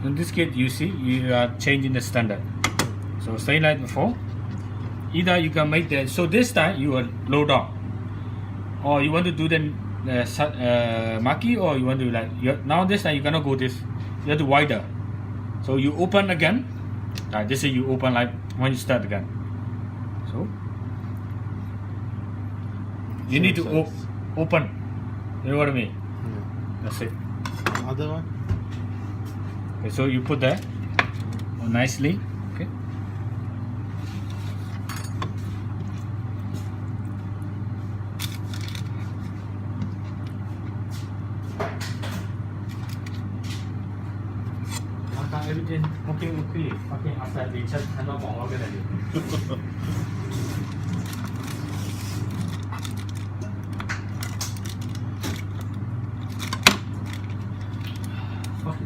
in this case, you see, you are changing the standard. So same like before. Either you can make the, so this time you will low down, or you want to do the maki, or you want to like, now this time you cannot go this, you have to wider. So you open again, this is you open like when you start again. So you need to open, you know what I mean? That's it. Other one? Okay, so you put that nicely. Okay. Everything okay. After they just cannot organize it.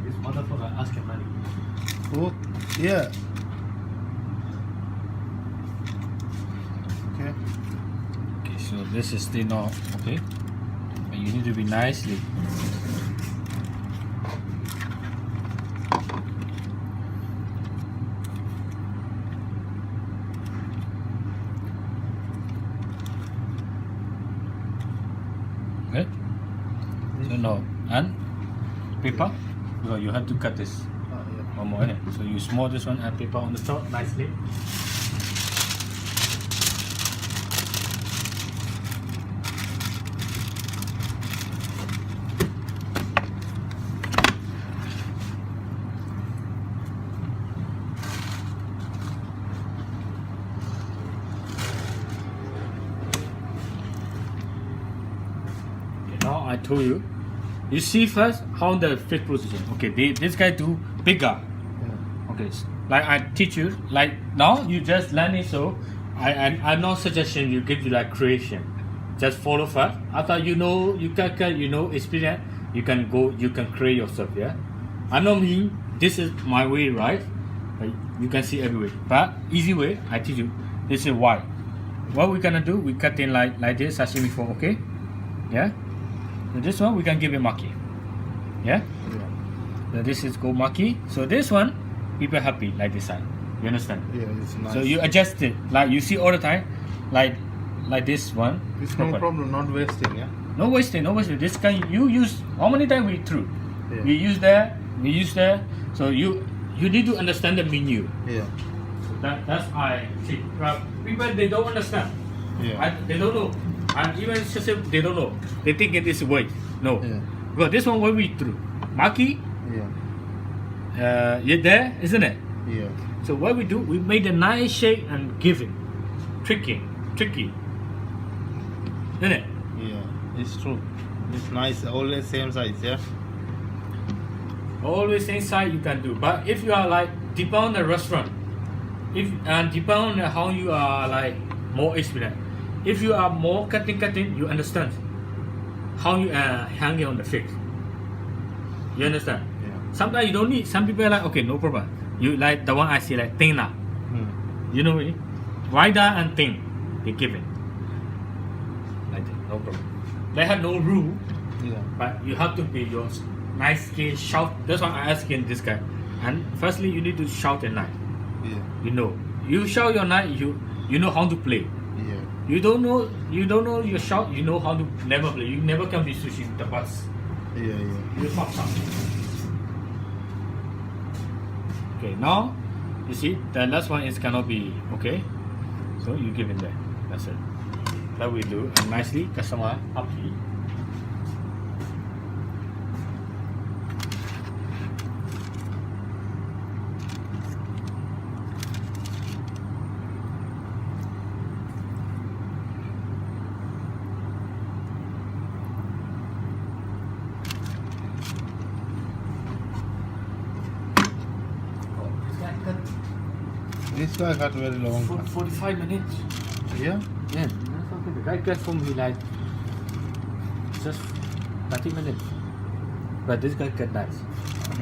This motherfucker asking money. Oh, yeah. Okay. Okay, so this is still not okay. But you need to be nicely. Okay. So now and paper. No, you have to cut this one more. So you small this one and paper on the top nicely. Okay, now I told you. You see first how the fit position. Okay, this guy do bigger. Yeah. Okay, like I teach you. Like now you just learn it. So I'm not suggesting you give you like creation. Just follow first. After you know you can you know experience. You can go. You can create yourself. Yeah. I know me. This is my way, right? You can see every way. But easy way. I teach you. This is why. What we gonna do? We cut in like this sashimi form. Okay. Yeah. So this one we can give it maki. Yeah? So this is go maki. So this one, people happy like this side. You understand? Yeah, it's nice. So you adjust it. Like you see all the time, like this one. It's no problem, not wasting, yeah? No wasting, no wasting. This kind you use how many times we threw? Yeah. We use there, we use there. So you need to understand the menu. Yeah. So that's I see. People they don't understand. Yeah. They don't know. And even they don't know. They think it is way. No. Yeah. Because this one what we threw. Maki, Yeah. you're there, isn't it? Yeah. So what we do, we made a nice shape and give it. Tricky. Isn't it? Yeah. It's true. It's nice. Always same size, yeah? Always inside you can do. But if you are like deep on the restaurant, and deep on how you are like more experienced. If you are more cutting, you understand how you hang it on the fix. You understand? Yeah. Sometimes you don't need. Some people are like, okay, no problem. You like the one I see like thin now. You know what? Wider and thin, they give it. Like that, no problem. They have no rule, Yeah. but you have to be your nice skill shout. That's why I asking this guy. And firstly, you need to shout at night. Yeah. You know, you shout your night. You know how to play. Yeah. You don't know your shout. You know how to never play. You never can be sushi with the bus. Yeah. You fuck up. Okay, now you see the last one is cannot be okay. So you give it there. That's it. That we do and nicely. Customer happy. This guy got very long. 45 minutes. Yeah? Yeah. The guy got for me like just 30 minutes. But this guy got nice.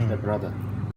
The brother.